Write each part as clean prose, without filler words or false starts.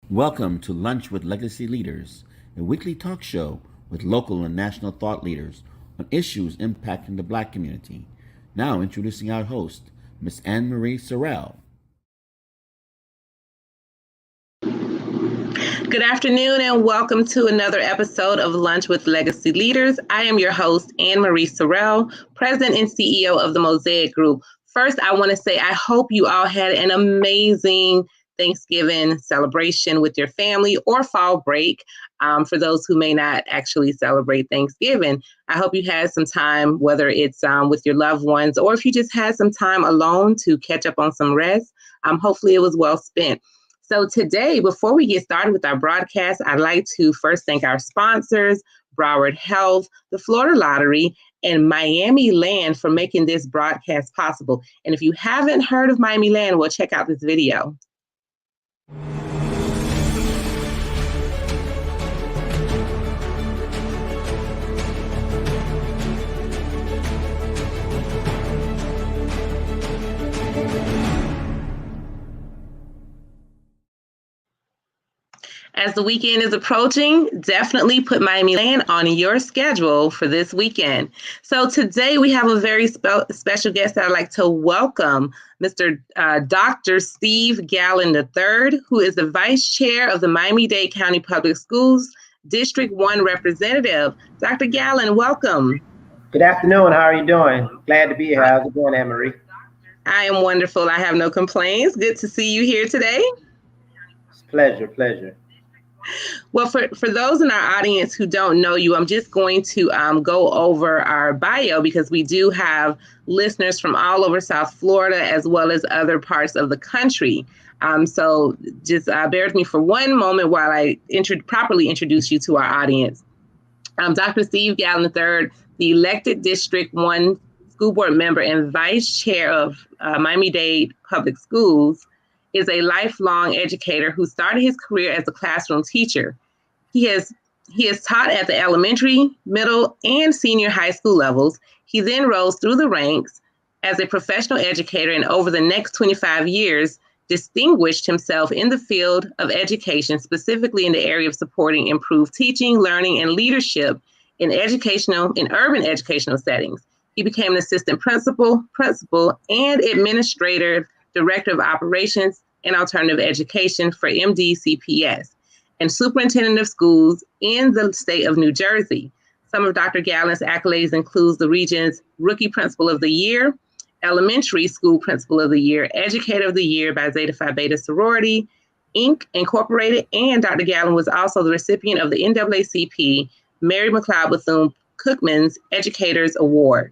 Welcome to Lunch with Legacy Leaders, a weekly talk show with local and national thought leaders on issues impacting the Black community. Now introducing our host, Miss Anne Marie Sorrell. Good afternoon and welcome to another episode of Lunch with Legacy Leaders. I am your host, Anne Marie Sorrell, President and CEO of the Mosaic Group. First, I want to say I hope you all had an amazing Thanksgiving celebration with your family or fall break. For those who may not actually celebrate Thanksgiving, I hope you had some time, whether it's with your loved ones or if you just had some time alone to catch up on some rest. Hopefully it was well spent. So today, before we get started with our broadcast, I'd like to first thank our sponsors, Broward Health, the Florida Lottery, and Miami Land for making this broadcast possible. And if you haven't heard of Miami Land, well, check out this video. As the weekend is approaching, definitely put Miami Land on your schedule for this weekend. So today we have a very special guest that I'd like to welcome, Mr. Dr. Steve Gallen III, who is the Vice Chair of the Miami-Dade County Public Schools District 1 Representative. Dr. Gallen, welcome. Good afternoon. How are you doing? Glad to be here. How's it going, Anne Marie? I am wonderful. I have no complaints. Good to see you here today. It's pleasure. Well, for those in our audience who don't know you, I'm just going to go over our bio because we do have listeners from all over South Florida as well as other parts of the country. So just bear with me for one moment while I properly introduce you to our audience. Dr. Steve Gallen III, the elected District 1 school board member and vice chair of Miami-Dade Public Schools, is a lifelong educator who started his career as a classroom teacher. He has taught at the elementary, middle, and senior high school levels. He then rose through the ranks as a professional educator and over the next 25 years distinguished himself in the field of education, specifically in the area of supporting improved teaching, learning, and leadership in urban educational settings. He became an assistant principal, and administrative director of operations and alternative education for MDCPS and superintendent of schools in the state of New Jersey. Some of Dr. Gallen's accolades include the region's Rookie Principal of the Year, Elementary School Principal of the Year, Educator of the Year by Zeta Phi Beta Sorority, Inc. Incorporated, and Dr. Gallen was also the recipient of the NAACP Mary McLeod Bethune-Cookman's Educators Award.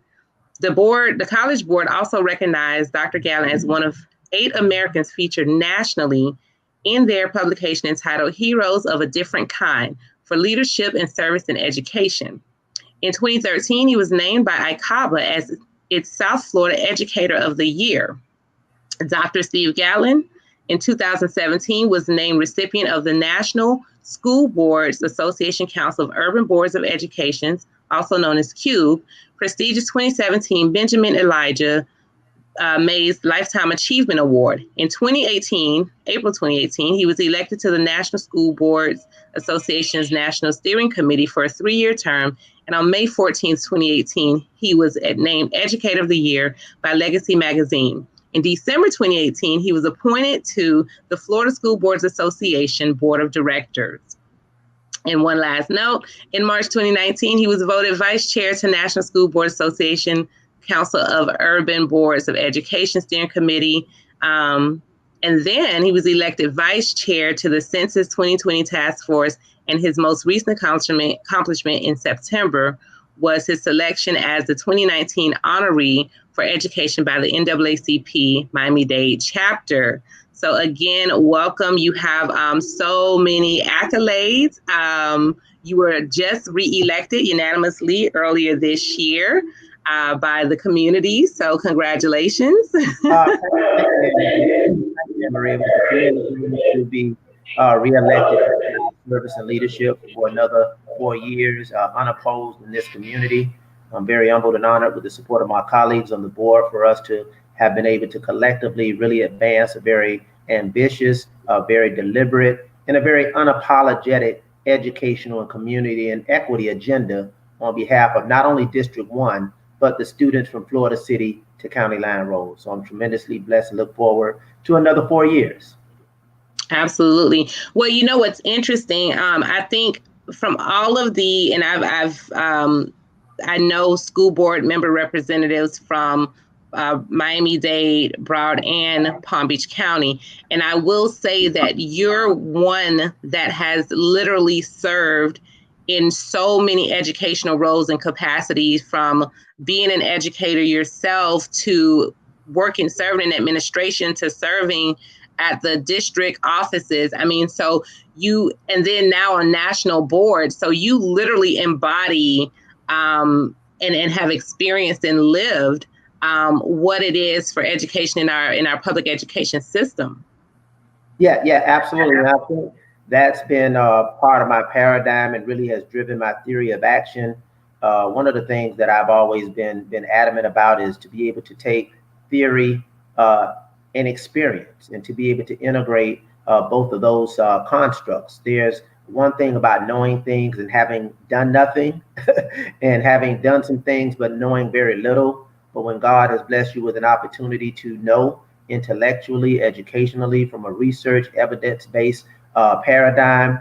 The College Board also recognized Dr. Gallen as one of 8 Americans featured nationally in their publication entitled Heroes of a Different Kind for Leadership and Service in Education. In 2013, he was named by ICABA as its South Florida Educator of the Year. Dr. Steve Gallen, in 2017, was named recipient of the National School Boards Association Council of Urban Boards of Education, also known as CUBE, prestigious 2017 Benjamin Elijah Mays Lifetime Achievement Award. In April 2018, he was elected to the National School Boards Association's National Steering Committee for a 3-year term. And on May 14, 2018, he was named Educator of the Year by Legacy Magazine. In December 2018, he was appointed to the Florida School Boards Association Board of Directors. And one last note, in March 2019, he was voted Vice Chair to National School Board Association Council of Urban Boards of Education Steering Committee. And then he was elected Vice Chair to the Census 2020 Task Force. And his most recent accomplishment in September was his selection as the 2019 honoree for education by the NAACP Miami-Dade chapter. So again, welcome. You have so many accolades. You were just re-elected unanimously earlier this year by the community. So congratulations. Thank you, Marie. It was a commitment to be re-elected for service and leadership for another 4 years, unopposed in this community. I'm very humbled and honored with the support of my colleagues on the board for us to have been able to collectively really advance a very ambitious, very deliberate, and a very unapologetic educational and community and equity agenda on behalf of not only District 1, but the students from Florida City to County Line Road. So I'm tremendously blessed and look forward to another 4 years. Absolutely. Well, you know what's interesting? I think from all of the, and I know school board member representatives from Miami-Dade, Broward, and Palm Beach County, and I will say that you're one that has literally served in so many educational roles and capacities, from being an educator yourself to serving in administration to serving at the district offices. I mean, so and then now on national board. So you literally embody and have experienced and lived what it is for education in our public education system. Yeah, absolutely. And I think that's been part of my paradigm and really has driven my theory of action. One of the things that I've always been adamant about is to be able to take theory and experience, and to be able to integrate both of those constructs. There's one thing about knowing things and having done nothing, and having done some things but knowing very little. But when God has blessed you with an opportunity to know intellectually, educationally, from a research, evidence-based paradigm,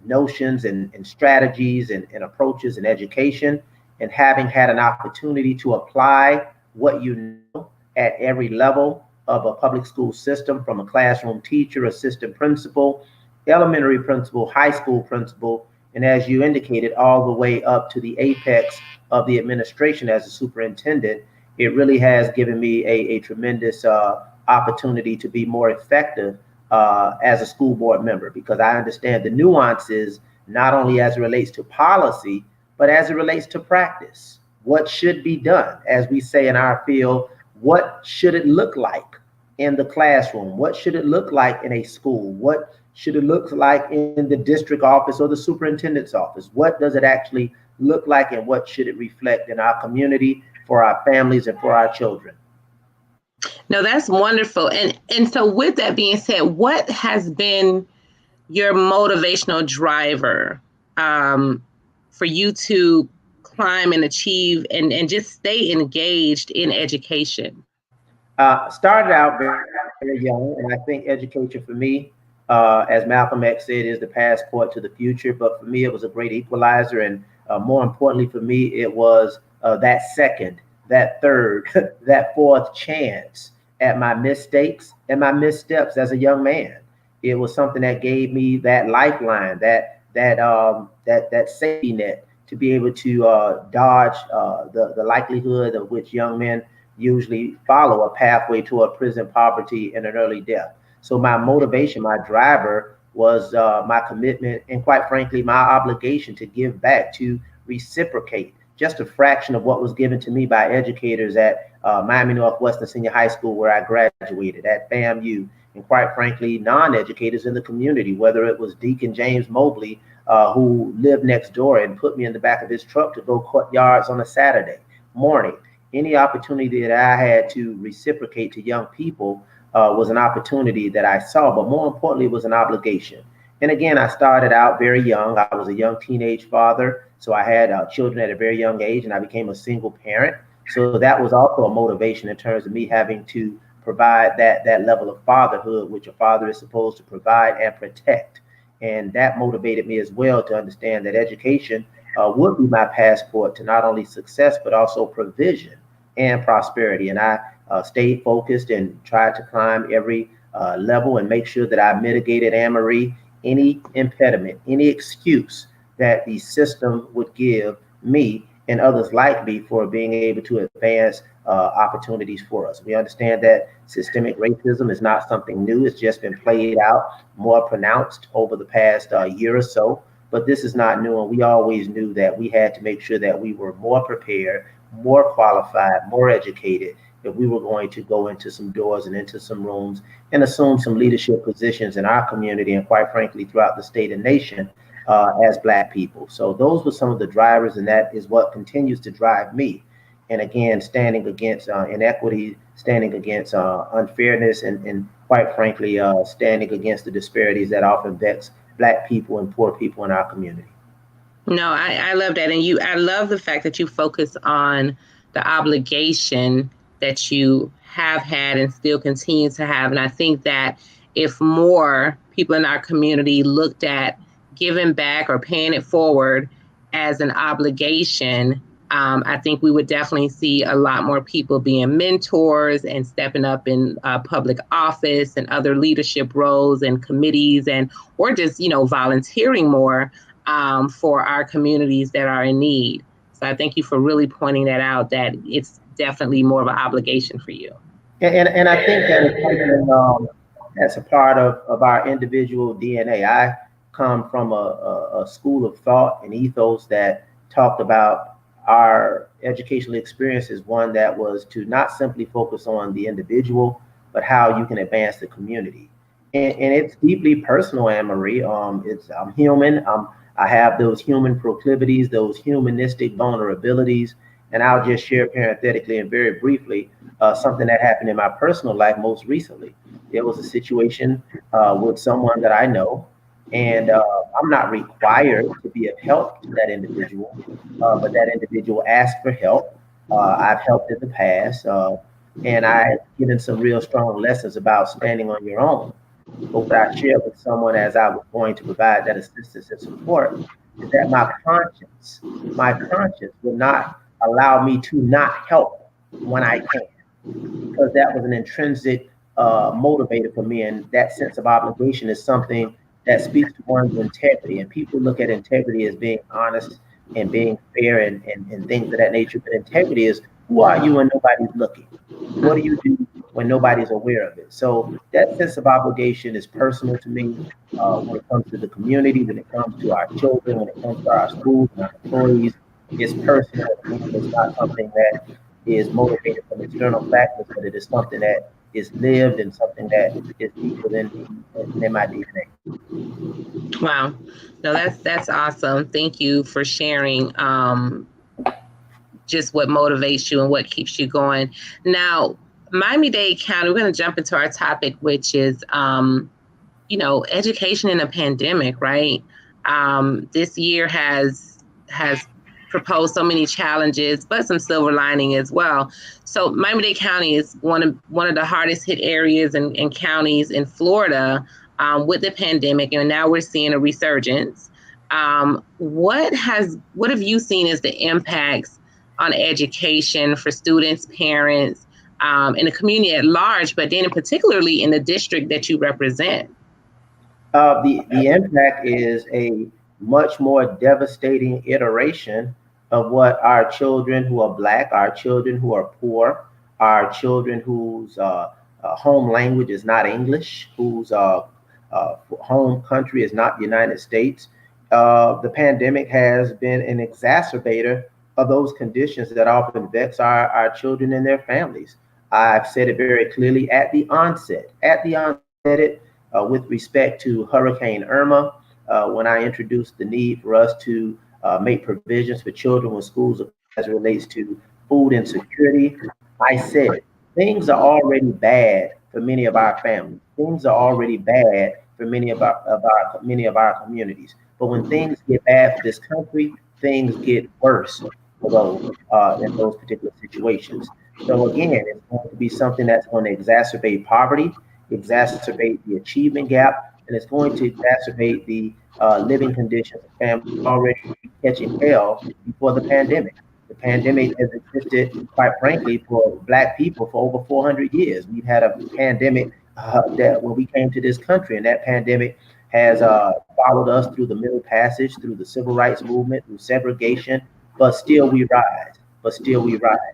notions and strategies and approaches in education, and having had an opportunity to apply what you know at every level of a public school system, from a classroom teacher, assistant principal, elementary principal, high school principal, and as you indicated, all the way up to the apex of the administration as a superintendent, it really has given me a tremendous opportunity to be more effective as a school board member, because I understand the nuances, not only as it relates to policy, but as it relates to practice. What should be done? As we say in our field, what should it look like in the classroom? What should it look like in a school? What should it look like in the district office or the superintendent's office? What does it actually look like, and what should it reflect in our community, for our families, and for our children? No, that's wonderful. And so with that being said, what has been your motivational driver for you to climb and achieve and just stay engaged in education? Started out very young, and I think education for me, as Malcolm X said, is the passport to the future. But for me, it was a great equalizer, and more importantly for me, it was that second, that third, that fourth chance at my mistakes and my missteps as a young man. It was something that gave me that lifeline, that safety net, to be able to dodge the likelihood of which young men usually follow, a pathway toward prison, poverty, and an early death. So my motivation, my driver, was my commitment and, quite frankly, my obligation to give back, to reciprocate just a fraction of what was given to me by educators at Miami Northwestern Senior High School, where I graduated, at FAMU, and quite frankly, non-educators in the community, whether it was Deacon James Mobley, who lived next door and put me in the back of his truck to go cut yards on a Saturday morning. Any opportunity that I had to reciprocate to young people was an opportunity that I saw, but more importantly, it was an obligation. And again, I started out very young. I was a young teenage father, so I had children at a very young age, and I became a single parent. So that was also a motivation in terms of me having to provide that level of fatherhood, which a father is supposed to provide and protect. And that motivated me as well to understand that education would be my passport to not only success, but also provision and prosperity. And I stayed focused and tried to climb every level and make sure that I mitigated, Anne-Marie, any impediment, any excuse that the system would give me and others like me for being able to advance opportunities for us. We understand that systemic racism is not something new. It's just been played out more pronounced over the past year or so. But this is not new, and we always knew that we had to make sure that we were more prepared, more qualified, more educated, if we were going to go into some doors and into some rooms and assume some leadership positions in our community and, quite frankly, throughout the state and nation as Black people. So those were some of the drivers, and that is what continues to drive me. And again, standing against inequity, standing against unfairness, and quite frankly, standing against the disparities that often vex Black people and poor people in our community. No, I love that. And I love the fact that you focus on the obligation that you have had and still continue to have. And I think that if more people in our community looked at giving back or paying it forward as an obligation, I think we would definitely see a lot more people being mentors and stepping up in public office and other leadership roles and committees, and or just, volunteering more for our communities that are in need. So I thank you for really pointing that out, that it's definitely more of an obligation for you. And I think that is something that's a part of our individual DNA. I come from a school of thought and ethos that talked about our educational experience as one that was to not simply focus on the individual, but how you can advance the community. And it's deeply personal, Anne Marie. I'm human. I have those human proclivities, those humanistic vulnerabilities. And I'll just share parenthetically and very briefly something that happened in my personal life most recently. There was a situation with someone that I know, and I'm not required to be of help to that individual, but that individual asked for help. I've helped in the past, and I've given some real strong lessons about standing on your own. But what I shared with someone as I was going to provide that assistance and support is that my conscience would not allow me to not help when I can, because that was an intrinsic motivator for me. And that sense of obligation is something that speaks to one's integrity. And people look at integrity as being honest and being fair and things of that nature. But integrity is, who are you when nobody's looking? What do you do when nobody's aware of it? So that sense of obligation is personal to me when it comes to the community, when it comes to our children, when it comes to our schools and our employees. It's personal to me. It's not something that is motivated from external factors, but it is something that is lived and something that is deep within me and in my DNA. Wow. No, that's awesome. Thank you for sharing just what motivates you and what keeps you going. Now, Miami-Dade County, we're going to jump into our topic, which is, education in a pandemic, right? This year has proposed so many challenges, but some silver lining as well. So Miami-Dade County is one of the hardest hit areas and counties in Florida with the pandemic, and now we're seeing a resurgence. What have you seen as the impacts on education for students, parents, in the community at large, but then particularly in the district that you represent? The impact is a much more devastating iteration of what our children who are Black, our children who are poor, our children whose home language is not English, whose home country is not the United States. The pandemic has been an exacerbator of those conditions that often vex our children and their families. I've said it very clearly at the onset with respect to Hurricane Irma, when I introduced the need for us to make provisions for children when schools are as it relates to food insecurity. I said things are already bad for many of our families. Things are already bad for many of our communities. But when things get bad for this country, things get worse for those in those particular situations. So again, it's going to be something that's going to exacerbate poverty, exacerbate the achievement gap, and it's going to exacerbate the living conditions of families already catching hell before the pandemic. The pandemic has existed, quite frankly, for Black people for over 400 years. We've had a pandemic that when we came to this country, and that pandemic has followed us through the Middle Passage, through the Civil Rights Movement, through segregation, but still we rise.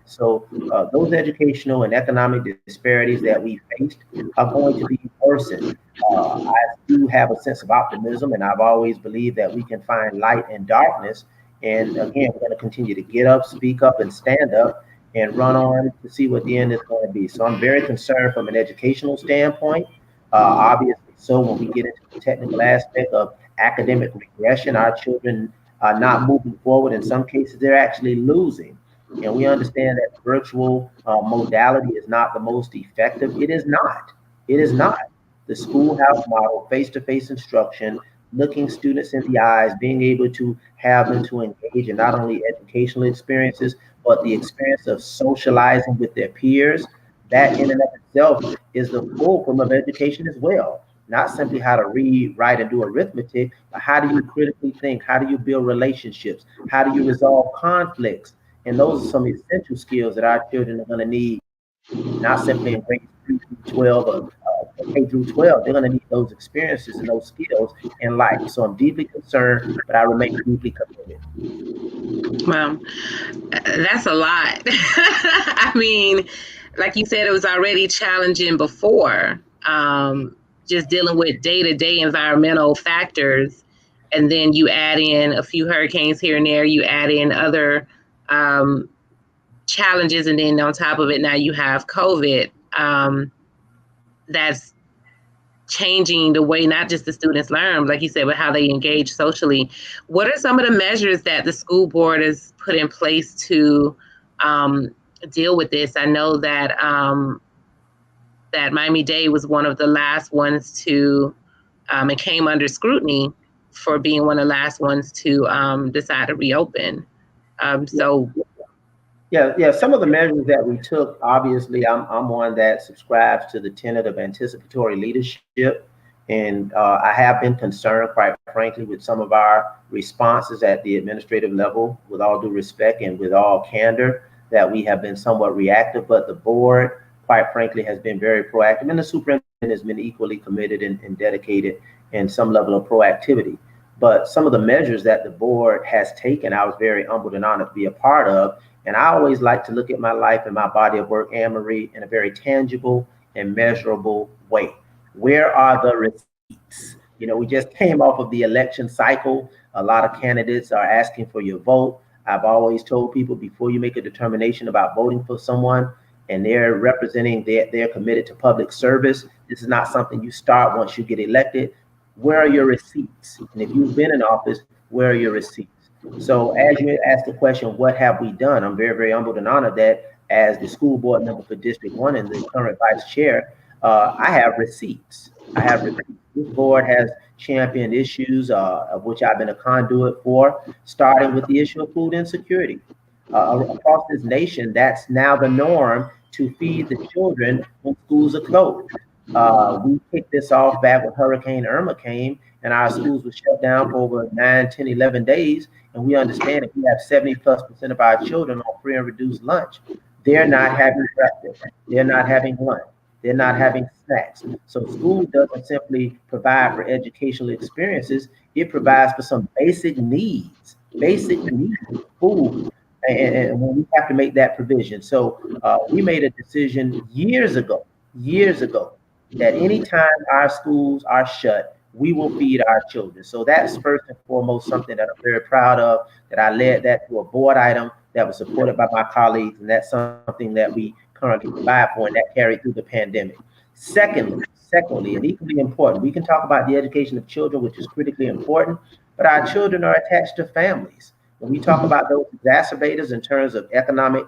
So those educational and economic disparities that we faced are going to be worsened. I do have a sense of optimism, and I've always believed that we can find light in darkness. And again, we're going to continue to get up, speak up, and stand up and run on to see what the end is going to be. So I'm very concerned from an educational standpoint. Obviously, so when we get into the technical aspect of academic regression, our children are not moving forward. In some cases, they're actually losing. And we understand that virtual modality is not the most effective. It is not. It is not. The schoolhouse model, face-to-face instruction, looking students in the eyes, being able to have them to engage in not only educational experiences, but the experience of socializing with their peers. That in and of itself is the fulcrum of education as well. Not simply how to read, write, and do arithmetic, but how do you critically think? How do you build relationships? How do you resolve conflicts? And those are some essential skills that our children are going to need, not simply in grades 3 through 12 or K through 12. They're going to need those experiences and those skills in life. So I'm deeply concerned, but I remain deeply committed. Well, that's a lot. I mean, like you said, it was already challenging before, just dealing with day-to-day environmental factors. And then you add in a few hurricanes here and there, you add in other challenges. And then on top of it, now you have COVID. That's changing the way not just the students learn, like you said, but how they engage socially. What are some of the measures that the school board has put in place to deal with this? I know that that Miami-Dade was one of the last ones to, and came under scrutiny for being one of the last ones to decide to reopen. Yeah. Some of the measures that we took, obviously, I'm one that subscribes to the tenet of anticipatory leadership. And I have been concerned, quite frankly, with some of our responses at the administrative level, with all due respect and with all candor, that we have been somewhat reactive. But the board, quite frankly, has been very proactive. And the superintendent has been equally committed and dedicated in some level of proactivity. But some of the measures that the board has taken, I was very humbled and honored to be a part of. And I always like to look at my life and my body of work, Anne Marie, in a very tangible and measurable way. Where are the receipts? You know, we just came off of the election cycle. A lot of candidates are asking for your vote. I've always told people, before you make a determination about voting for someone and they're representing, they're committed to public service, this is not something you start once you get elected. Where are your receipts? And if you've been in office, where are your receipts? So as you ask the question, what have we done? I'm very, very humbled and honored that as the school board member for District 1 and the current vice chair, I have receipts. I have receipts. This board has championed issues of which I've been a conduit for, starting with the issue of food insecurity. Across this nation, that's now the norm, to feed the children when schools are closed. We kicked this off back when Hurricane Irma came and our schools were shut down for over 9, 10, 11 days. And we understand if we have 70+% of our children on free and reduced lunch, they're not having breakfast, they're not having lunch, they're not having snacks. So school doesn't simply provide for educational experiences, it provides for some basic needs, food. And when we have to make that provision. So we made a decision years ago, that anytime our schools are shut, we will feed our children. So that's first and foremost something that I'm very proud of, that I led that to a board item that was supported by my colleagues, and that's something that we currently provide for, and that carried through the pandemic. Secondly, and equally important, we can talk about the education of children, which is critically important, but our children are attached to families. When we talk about those exacerbators in terms of economic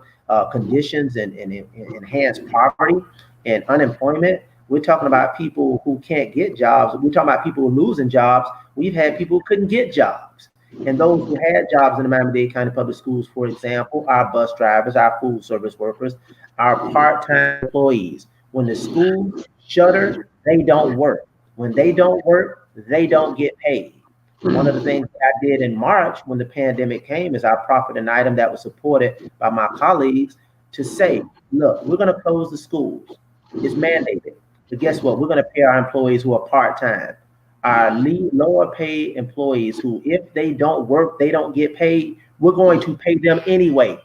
conditions and enhanced poverty and unemployment, we're talking about people who can't get jobs. We're talking about people who are losing jobs. We've had people who couldn't get jobs. And those who had jobs in the Miami-Dade County Public Schools, for example, our bus drivers, our food service workers, our part-time employees. When the schools shutter, they don't work. When they don't work, they don't get paid. One of the things that I did in March when the pandemic came is I proffered an item that was supported by my colleagues to say, look, we're going to close the schools. It's mandated. But guess what? We're going to pay our employees who are part-time. Our lower paid employees who, if they don't work, they don't get paid, we're going to pay them anyway.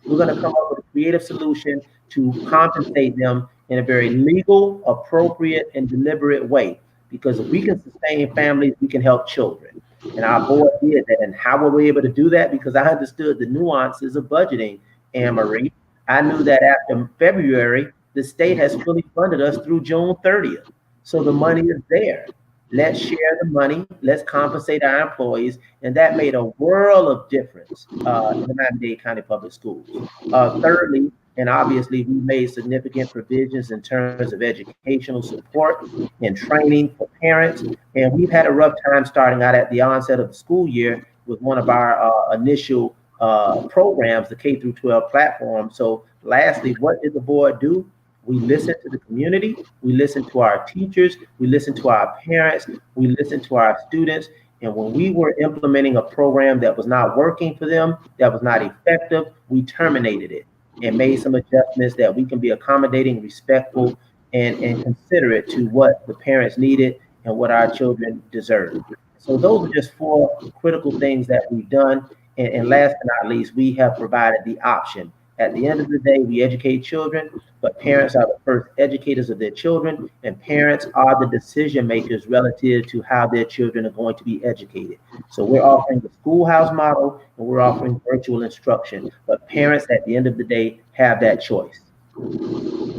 We're going to come up with a creative solution to compensate them in a very legal, appropriate, and deliberate way. Because if we can sustain families, we can help children. And our board did that. And how were we able to do that? Because I understood the nuances of budgeting, Anne Marie. I knew that after February, the state has fully funded us through June 30th. So the money is there. Let's share the money. Let's compensate our employees. And that made a world of difference in the Miami-Dade County Public Schools. Thirdly, and obviously, we made significant provisions in terms of educational support and training for parents. And we've had a rough time starting out at the onset of the school year with one of our initial programs, the K through 12 platform. So lastly, what did the board do? We listened to the community, we listened to our teachers, we listened to our parents, we listened to our students. And when we were implementing a program that was not working for them, that was not effective, we terminated it and made some adjustments that we can be accommodating, respectful, and considerate to what the parents needed and what our children deserve. So those are just four critical things that we've done. And last but not least, we have provided the option. At the end of the day, we educate children, but parents are the first educators of their children, and parents are the decision makers relative to how their children are going to be educated. So we're offering the schoolhouse model and we're offering virtual instruction, but parents at the end of the day have that choice.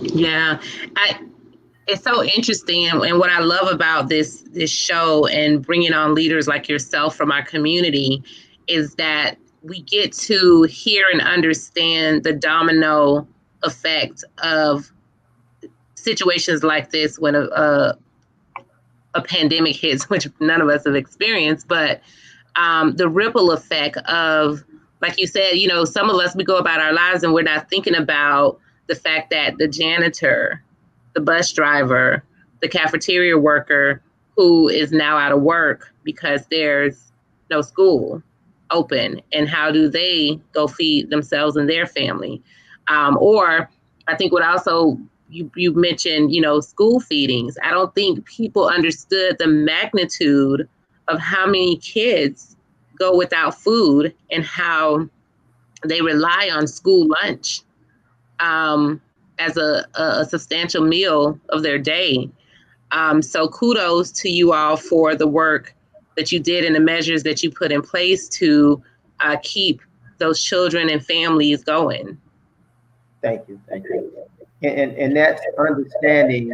Yeah, it's so interesting, and what I love about this show and bringing on leaders like yourself from our community is that we get to hear and understand the domino effect of situations like this when a pandemic hits, which none of us have experienced, but the ripple effect of, like you said, you know, some of us, we go about our lives and we're not thinking about the fact that the janitor, the bus driver, the cafeteria worker who is now out of work because there's no school open, and how do they go feed themselves and their family? Or I think what also you mentioned, you know, school feedings. I don't think people understood the magnitude of how many kids go without food and how they rely on school lunch as a substantial meal of their day. So kudos to you all for the work that you did and the measures that you put in place to keep those children and families going. Thank you. Thank you. And that's understanding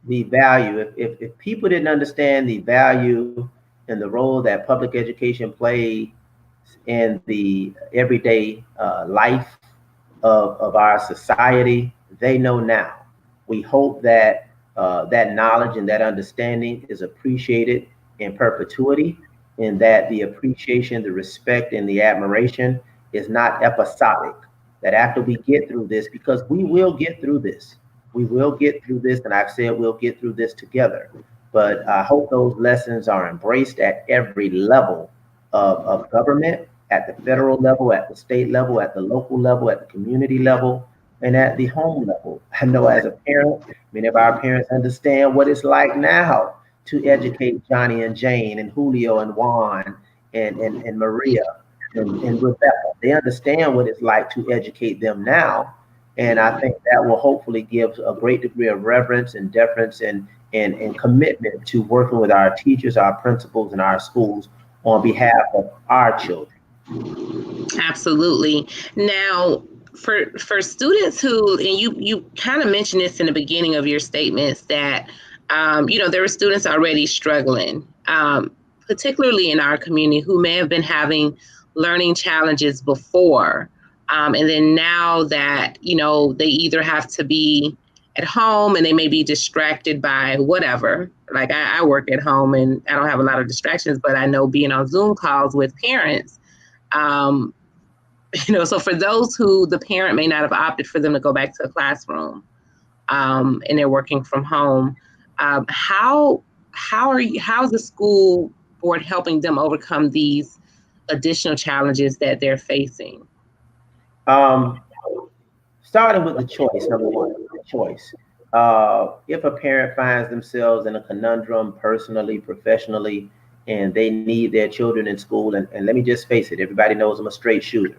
the value. If people didn't understand the value and the role that public education plays in the everyday life of our society, they know now. We hope that that knowledge and that understanding is appreciated in perpetuity, and that the appreciation, the respect, and the admiration is not episodic. That after we get through this, because we will get through this, we will get through this, and I've said we'll get through this together. But I hope those lessons are embraced at every level of government, at the federal level, at the state level, at the local level, at the community level, and at the home level. I know as a parent, many of our parents understand what it's like now to educate Johnny and Jane and Julio and Juan and Maria and Rebecca. They understand what it's like to educate them now. And I think that will hopefully give a great degree of reverence and deference and commitment to working with our teachers, our principals, and our schools on behalf of our children. Absolutely. Now, for students who, and you kind of mentioned this in the beginning of your statements, that you know, there were students already struggling, particularly in our community, who may have been having learning challenges before, and then now that, you know, they either have to be at home and they may be distracted by whatever. Like I work at home and I don't have a lot of distractions, but I know being on Zoom calls with parents, you know, so for those who the parent may not have opted for them to go back to a classroom, and they're working from home, how's the school board helping them overcome these additional challenges that they're facing? Starting with the choice, number one, the choice. If a parent finds themselves in a conundrum personally, professionally, and they need their children in school, and let me just face it, everybody knows I'm a straight shooter.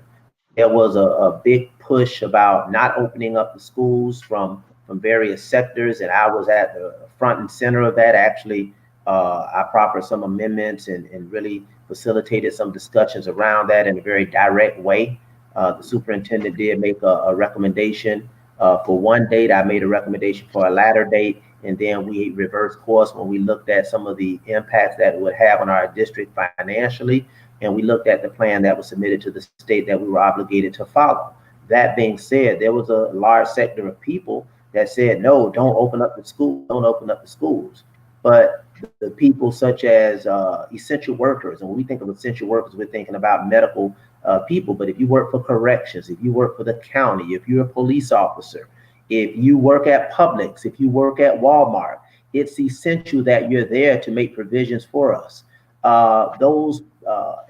There was a big push about not opening up the schools from various sectors, and I was at the front and center of that. Actually, I proffered some amendments and really facilitated some discussions around that in a very direct way. The superintendent did make a recommendation for one date. I made a recommendation for a latter date, And then we reversed course when we looked at some of the impacts that it would have on our district financially. And we looked at the plan that was submitted to the state that we were obligated to follow. That being said, there was a large sector of people that said, no, don't open up the school, don't open up the schools. But the people such as essential workers, and when we think of essential workers, we're thinking about medical people. But if you work for corrections, if you work for the county, if you're a police officer, if you work at Publix, if you work at Walmart, it's essential that you're there to make provisions for us. Those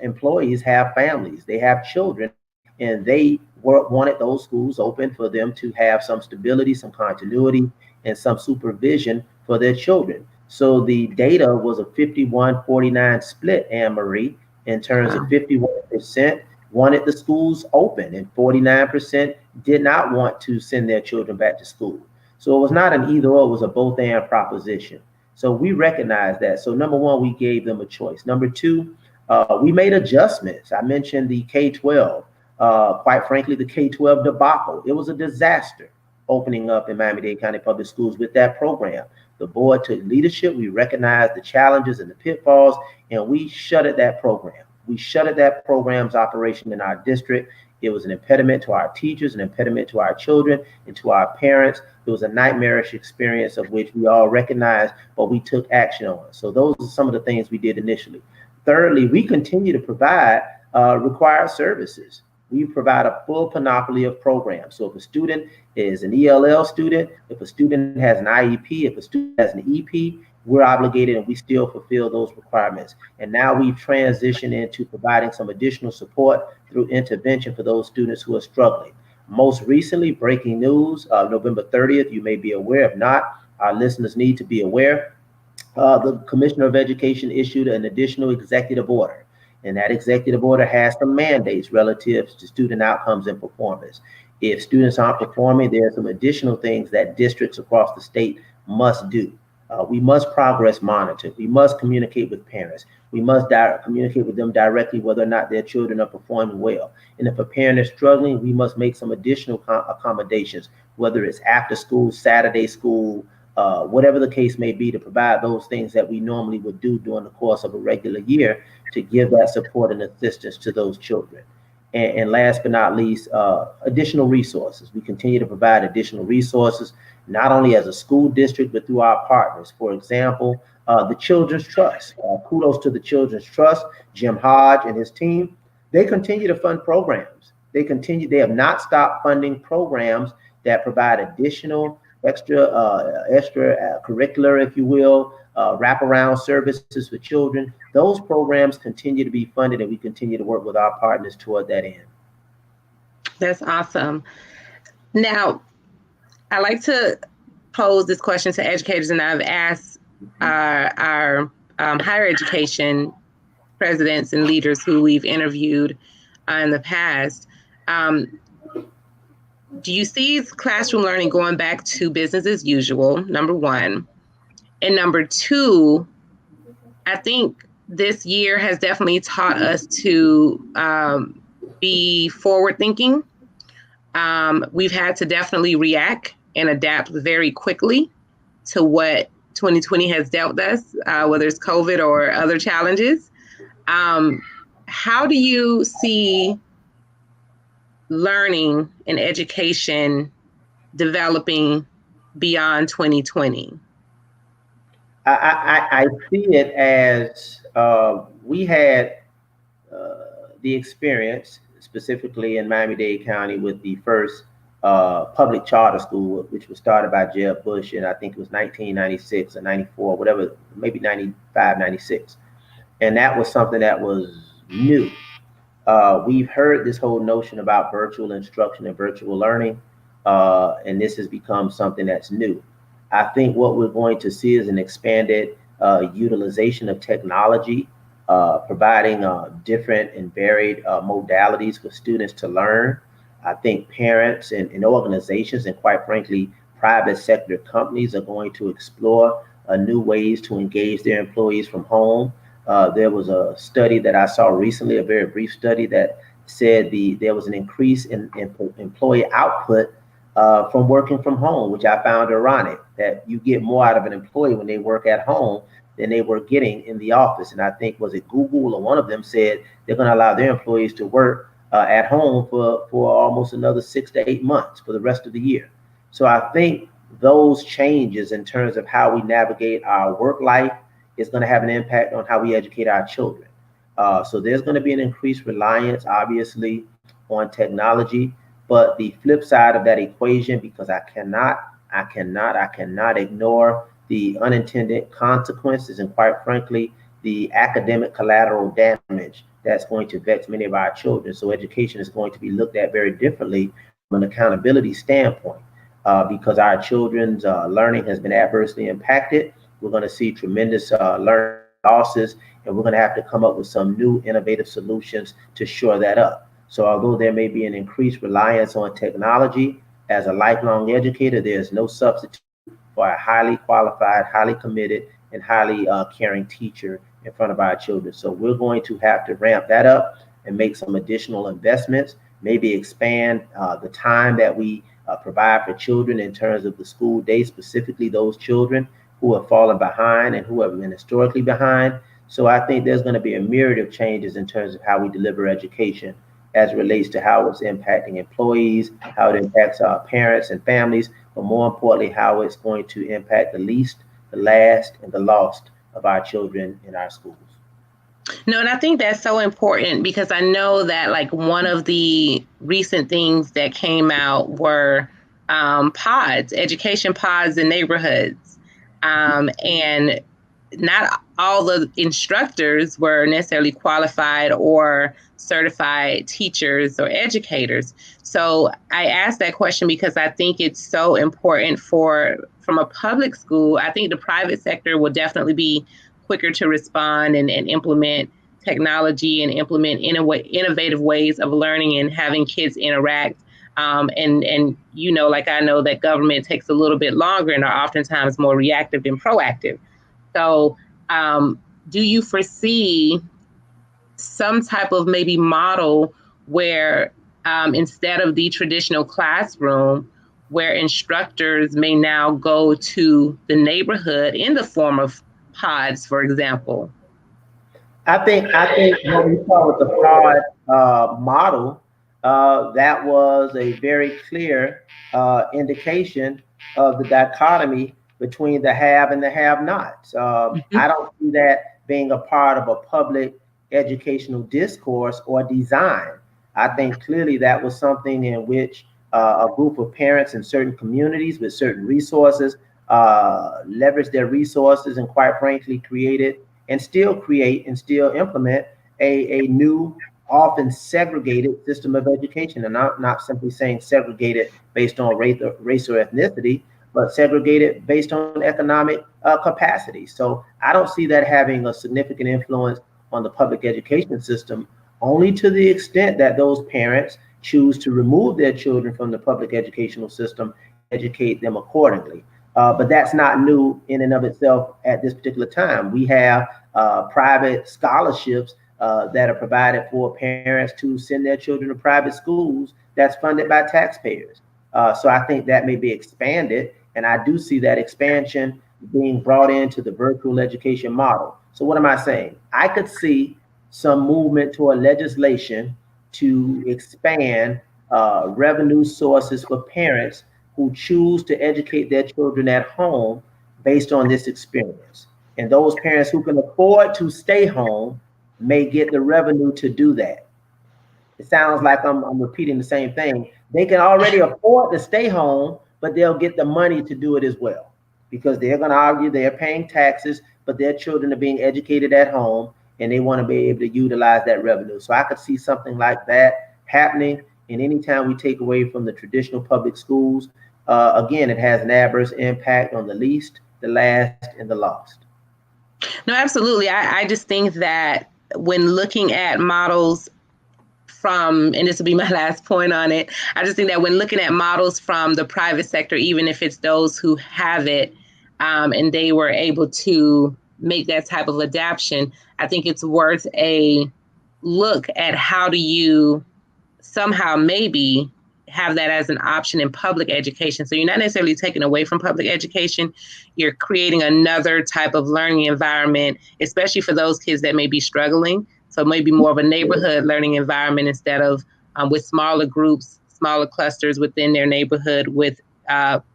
employees have families, they have children, and they wanted those schools open for them to have some stability, some continuity, and some supervision for their children. So the data was a 51-49 split, Anne Marie, in terms of 51% wanted the schools open and 49% did not want to send their children back to school. So it was not an either or, it was a both and proposition. So we recognize that. So number one, we gave them a choice. Number two, we made adjustments. I mentioned the K-12. Quite frankly, the K-12 debacle. It was a disaster opening up in Miami-Dade County Public Schools with that program. The board took leadership. We recognized the challenges and the pitfalls, and we shuttered that program. We shuttered that program's operation in our district. It was an impediment to our teachers, an impediment to our children, and to our parents. It was a nightmarish experience of which we all recognized, but we took action on. So those are some of the things we did initially. Thirdly, we continue to provide required services. We provide a full panoply of programs. So if a student is an ELL student, if a student has an IEP, if a student has an EP, we're obligated and we still fulfill those requirements. And now we've transitioned into providing some additional support through intervention for those students who are struggling. Most recently, breaking news, November 30th, you may be aware. If not, our listeners need to be aware. The Commissioner of Education issued an additional executive order. And that executive order has some mandates relative to student outcomes and performance. If students aren't performing, there are some additional things that districts across the state must do. We must progress monitor. We must communicate with parents. We must communicate with them directly whether or not their children are performing well. And if a parent is struggling, we must make some additional accommodations, whether it's after school, Saturday school, whatever the case may be, to provide those things that we normally would do during the course of a regular year to give that support and assistance to those children. And last but not least, additional resources. We continue to provide additional resources, not only as a school district, but through our partners. For example, the Children's Trust. Kudos to the Children's Trust, Jim Hodge and his team. They continue to fund programs. They have not stopped funding programs that provide additional extra curricular, if you will, wraparound services for children. Those programs continue to be funded, and we continue to work with our partners toward that end. That's awesome. Now, I like to pose this question to educators, and I've asked our higher education presidents and leaders who we've interviewed in the past. Do you see classroom learning going back to business as usual, number one? And number two, I think this year has definitely taught us to be forward thinking. We've had to definitely react and adapt very quickly to what 2020 has dealt us, whether it's COVID or other challenges. How do you see learning and education developing beyond 2020? I see it as we had the experience, specifically in Miami-Dade County, with the first public charter school, which was started by Jeb Bush, and I think it was 1996 or 94, whatever, maybe 95, 96. And that was something that was new. We've heard this whole notion about virtual instruction and virtual learning, and this has become something that's new. I think what we're going to see is an expanded utilization of technology, providing different and varied modalities for students to learn. I think parents and organizations, and quite frankly, private sector companies, are going to explore new ways to engage their employees from home. There was a study that I saw recently, a very brief study, that said there was an increase in employee output from working from home, which I found ironic that you get more out of an employee when they work at home than they were getting in the office. And I think, was it Google or one of them said they're going to allow their employees to work at home for almost another 6 to 8 months for the rest of the year. So I think those changes in terms of how we navigate our work life is going to have an impact on how we educate our children. So there's going to be an increased reliance, obviously, on technology. But the flip side of that equation, because I cannot ignore the unintended consequences and, quite frankly, the academic collateral damage that's going to vex many of our children. So education is going to be looked at very differently from an accountability standpoint, because our children's learning has been adversely impacted. We're going to see tremendous learning losses, and we're going to have to come up with some new innovative solutions to shore that up. So although there may be an increased reliance on technology, as a lifelong educator, there's no substitute for a highly qualified, highly committed, and highly caring teacher in front of our children. So we're going to have to ramp that up and make some additional investments, maybe expand the time that we provide for children in terms of the school day, specifically those children who have fallen behind and who have been historically behind. So I think there's going to be a myriad of changes in terms of how we deliver education as it relates to how it's impacting employees, how it impacts our parents and families, but more importantly, how it's going to impact the least, the last, and the lost of our children in our schools. No, and I think that's so important because I know that like one of the recent things that came out were pods, education pods in neighborhoods. And not all the instructors were necessarily qualified or certified teachers or educators. So I asked that question because I think it's so important from a public school. I think the private sector will definitely be quicker to respond and implement technology and implement innovative ways of learning and having kids interact. And you know, like I know that government takes a little bit longer and are oftentimes more reactive than proactive. So do you foresee some type of maybe model where instead of the traditional classroom, where instructors may now go to the neighborhood in the form of pods, for example? I think what we saw with the fraud model, that was a very clear indication of the dichotomy between the have and the have-nots. I don't see that being a part of a public educational discourse or design. I think clearly that was something in which a group of parents in certain communities with certain resources leveraged their resources and, quite frankly, created and still create and still implement a new, often segregated system of education. And I'm not simply saying segregated based on race or ethnicity, but segregated based on economic capacity. So I don't see that having a significant influence on the public education system, only to the extent that those parents choose to remove their children from the public educational system, educate them accordingly. But that's not new in and of itself at this particular time. We have private scholarships that are provided for parents to send their children to private schools that's funded by taxpayers. So I think that may be expanded, and I do see that expansion being brought into the virtual education model. So what am I saying? I could see some movement toward legislation to expand revenue sources for parents who choose to educate their children at home based on this experience. And those parents who can afford to stay home may get the revenue to do that. It sounds like I'm repeating the same thing. They can already afford to stay home, but they'll get the money to do it as well, because they're going to argue they're paying taxes, but their children are being educated at home and they want to be able to utilize that revenue. So I could see something like that happening. And anytime we take away from the traditional public schools, again, it has an adverse impact on the least, the last, and the lost. No, absolutely. I just think that when looking at models from, and this will be my last point on it, I just think that when looking at models from the private sector, even if it's those who have it and they were able to make that type of adaptation, I think it's worth a look at how do you somehow maybe have that as an option in public education. So you're not necessarily taking away from public education. You're creating another type of learning environment, especially for those kids that may be struggling. So maybe more of a neighborhood learning environment instead of with smaller groups, smaller clusters within their neighborhood with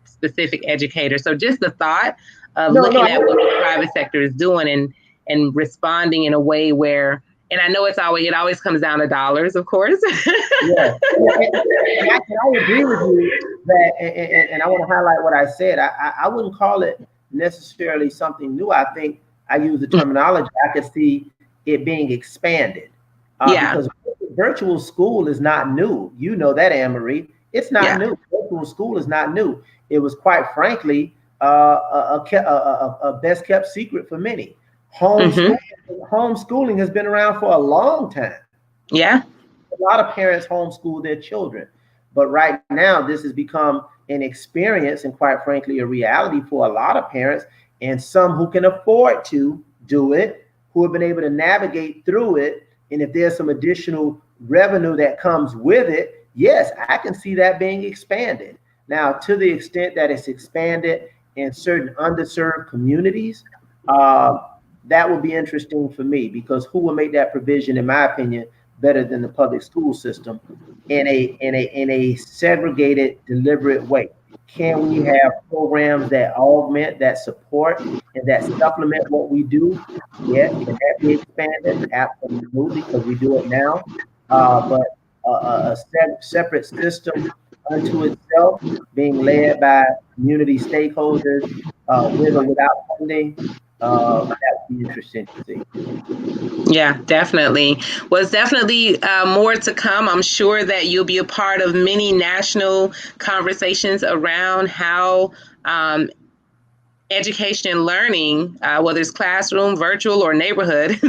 specific educators. So just the thought of looking at what the private sector is doing and responding in a way where, and I know it always comes down to dollars, of course. Yeah. And I agree with you that, and I want to highlight what I said. I wouldn't call it necessarily something new. I think I use the terminology. I could see it being expanded because virtual school is not new. You know that, Anne Marie. It's not new. Virtual school is not new. It was, quite frankly, a best kept secret for many. Homeschooling has been around for a long time. Yeah. A lot of parents homeschool their children, but right now this has become an experience and, quite frankly, a reality for a lot of parents, and some who can afford to do it, who have been able to navigate through it. And if there's some additional revenue that comes with it, yes, I can see that being expanded. Now, to the extent that it's expanded in certain underserved communities, that will be interesting for me, because who will make that provision, in my opinion, better than the public school system in a segregated, deliberate way? Can we have programs that augment, that support, and that supplement what we do? Yes. Can that be expanded? Absolutely, because we do it now. But a separate system unto itself, being led by community stakeholders, with or without funding, that would be interesting to see. Yeah, definitely. Well, it's definitely more to come. I'm sure that you'll be a part of many national conversations around how education and learning, whether it's classroom, virtual, or neighborhood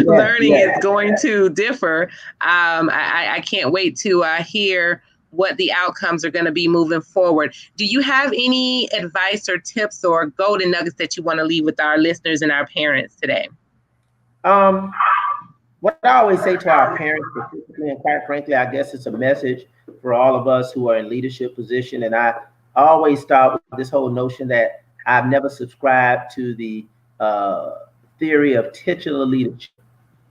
learning is going to differ. I can't wait to hear what the outcomes are going to be moving forward. Do you have any advice or tips or golden nuggets that you want to leave with our listeners and our parents today? What I always say to our parents specifically, and quite frankly, I guess it's a message for all of us who are in leadership position. And I always start with this whole notion that I've never subscribed to the theory of titular leadership.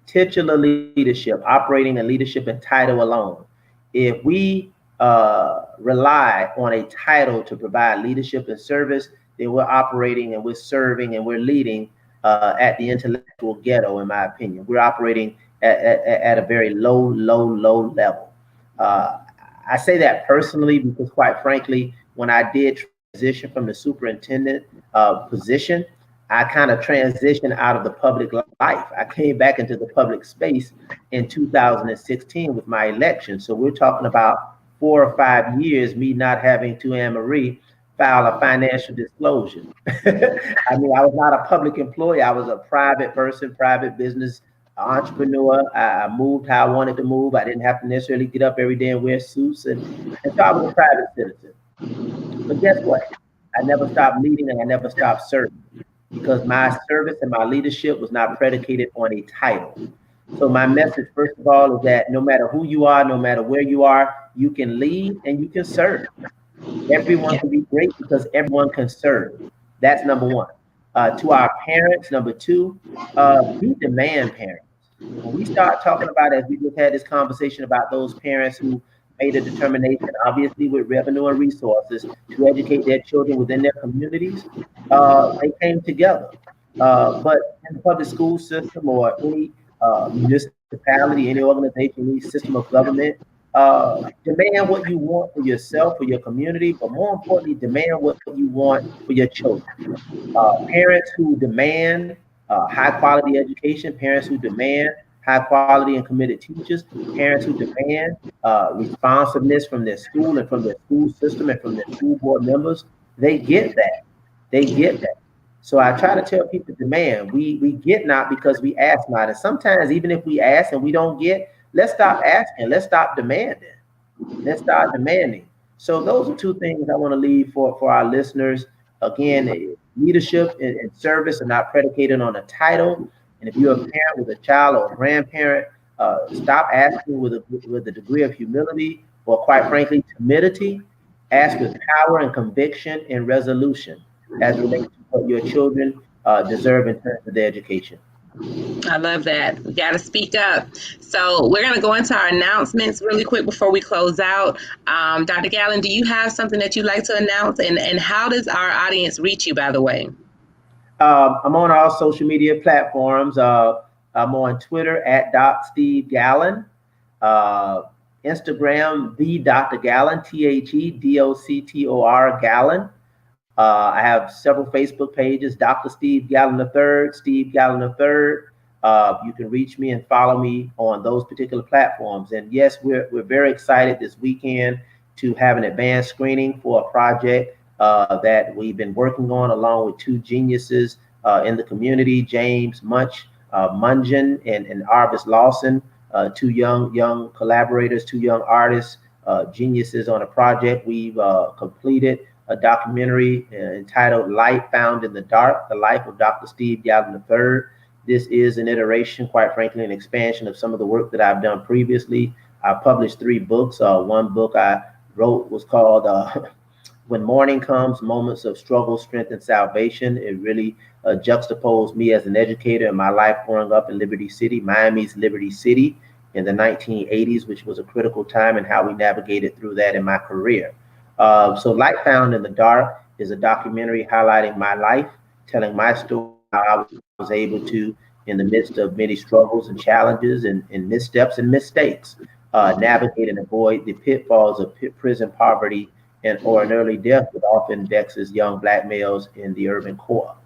Titular leadership, operating and leadership and title alone. If we rely on a title to provide leadership and service, then we're operating and we're serving and we're leading at the intellectual ghetto, in my opinion. We're operating at a very low level. I say that personally because, quite frankly, when I did transition from the superintendent position, I kind of transitioned out of the public life. I came back into the public space in 2016 with my election. So we're talking about 4 or 5 years, me not having to, Anne Marie, file a financial disclosure. I mean, I was not a public employee. I was a private person, private business entrepreneur. I moved how I wanted to move. I didn't have to necessarily get up every day and wear suits. And so I was a private citizen. But guess what? I never stopped leading and I never stopped serving, because my service and my leadership was not predicated on a title. So my message, first of all, is that no matter who you are, no matter where you are, you can lead and you can serve. Everyone can be great because everyone can serve. That's number one. To our parents, number two, be demand parents. When we start talking about, as we just had this conversation about those parents who made a determination, obviously with revenue and resources, to educate their children within their communities, they came together. But in the public school system or any municipality, any organization, any system of government, demand what you want for yourself, for your community, but more importantly, demand what you want for your children. Parents who demand high quality education, parents who demand high quality and committed teachers, parents who demand responsiveness from their school and from their school system and from their school board members, they get that. They get that. So I try to tell people, demand. We get not because we ask not. And sometimes even if we ask and we don't get, let's stop asking. Let's stop demanding. Let's start demanding. So those are two things I want to leave for our listeners. Again, leadership and service are not predicated on a title. And if you're a parent with a child or a grandparent, stop asking with a degree of humility or quite frankly, timidity. Ask with power and conviction and resolution as relates to what your children deserve in terms of their education. I love that. We got to speak up. So we're going to go into our announcements really quick before we close out. Dr. Gallen, do you have something that you'd like to announce? And how does our audience reach you, by the way? I'm on all social media platforms. I'm on Twitter at Doc Steve Gallen, Instagram the Dr. Gallen, THEDOCTOR Gallen. I have several Facebook pages, Dr. Steve Gallen III, Steve Gallen III. You can reach me and follow me on those particular platforms. And yes, we're very excited this weekend to have an advanced screening for a project that we've been working on along with two geniuses in the community, James Mungeon and Arvis Lawson, two young collaborators, two young artists, geniuses on a project. We've completed a documentary entitled Light Found in the Dark, The Life of Dr. Steve Gallen III. This is an iteration, quite frankly, an expansion of some of the work that I've done previously. I published 3 books. One book I wrote was called When Morning Comes, Moments of Struggle, Strength, and Salvation. It really juxtaposed me as an educator in my life growing up in Liberty City, Miami's Liberty City in the 1980s, which was a critical time, and how we navigated through that in my career. So Light Found in the Dark is a documentary highlighting my life, telling my story, how I was able to, in the midst of many struggles and challenges and missteps and mistakes, navigate and avoid the pitfalls of prison poverty or an early death that often vexes young Black males in the urban core.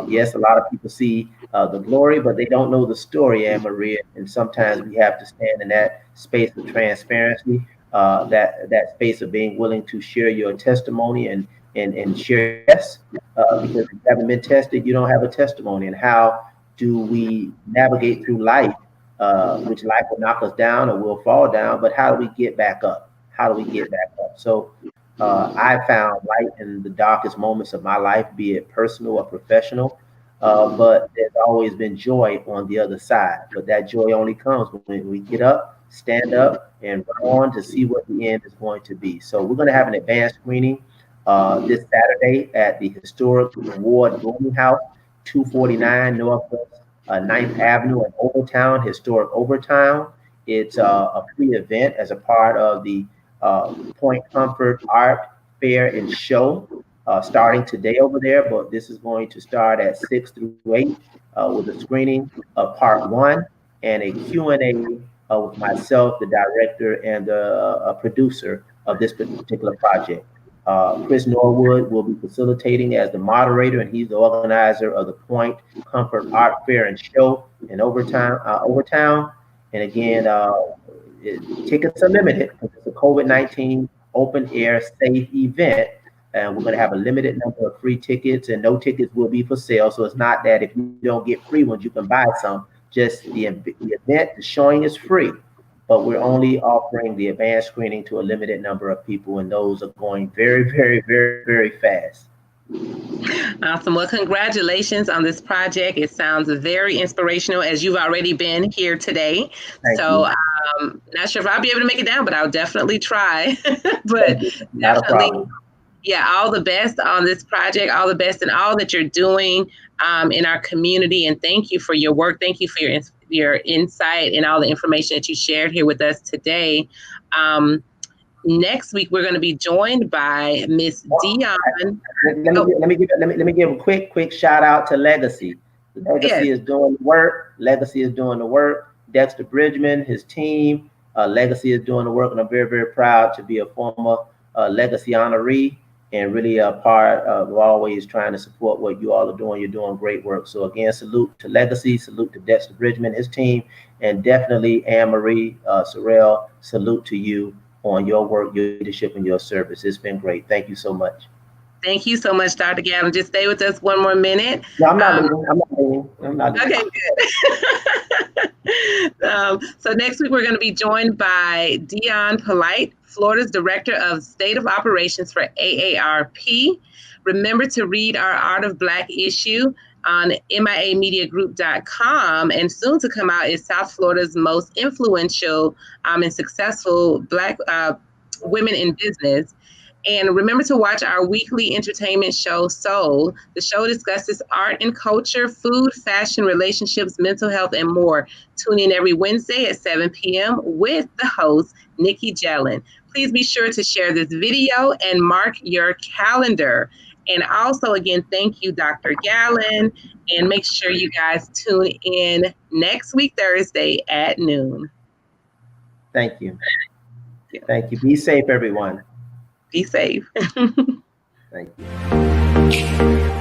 Yes, a lot of people see the glory, but they don't know the story, Anne Marie, and sometimes we have to stand in that space of transparency, that space of being willing to share your testimony and share yes, because if you haven't been tested, you don't have a testimony. And how do we navigate through life, which life will knock us down or we'll fall down, but how do we get back up? How do we get back up? So I found light in the darkest moments of my life, be it personal or professional, but there's always been joy on the other side. But that joy only comes when we get up, stand up, and run on to see what the end is going to be. So we're going to have an advanced screening this Saturday at the historic Ward Boarding House, 249 Northwest 9th Avenue in Overtown, historic Overtown. It's a free event as a part of the Point Comfort Art Fair and Show, starting today over there, but this is going to start at 6 through 8 with a screening of part 1 and a Q&A with myself, the director and the producer of this particular project. Chris Norwood will be facilitating as the moderator, and he's the organizer of the Point Comfort Art Fair and Show in Overtown. And again, tickets are limited because it's a COVID-19 open air safe event. And we're going to have a limited number of free tickets, and no tickets will be for sale. So it's not that if you don't get free ones, you can buy some. Just the event, the showing is free, but we're only offering the advanced screening to a limited number of people, and those are going very, very, very, very fast. Awesome. Well, congratulations on this project. It sounds very inspirational, as you've already been here today. Thank so you. Not sure if I'll be able to make it down, but I'll definitely try. But not a problem. Yeah, all the best on this project, all the best in all that you're doing in our community. And thank you for your work. Thank you for your insight and all the information that you shared here with us today. Next week, we're going to be joined by Miss Dion. Let me give a quick shout out to Legacy. Legacy is doing the work. Legacy is doing the work. Dexter Bridgman, his team, Legacy is doing the work, and I'm very, very proud to be a former Legacy honoree and really a part of always trying to support what you all are doing. You're doing great work. So again, salute to Legacy, salute to Dexter Bridgman, his team, and definitely Anne Marie Sorrell, salute to you on your work, your leadership, and your service. It's been great. Thank you so much. Thank you so much, Dr. Gallen. Just stay with us one more minute. No, I'm not leaving. I'm not leaving. Okay, good. So next week, we're going to be joined by Dion Polite, Florida's Director of State of Operations for AARP. Remember to read our Art of Black issue on miamediagroup.com, and soon to come out is South Florida's most influential and successful Black women in business. And remember to watch our weekly entertainment show, Soul. The show discusses art and culture, food, fashion, relationships, mental health, and more. Tune in every Wednesday at 7 p.m. with the host, Nikki Jellin. Please be sure to share this video and mark your calendar. And also, again, thank you, Dr. Gallon. And make sure you guys tune in next week, Thursday at noon. Thank you. Thank you. Be safe, everyone. Be safe. Thank you.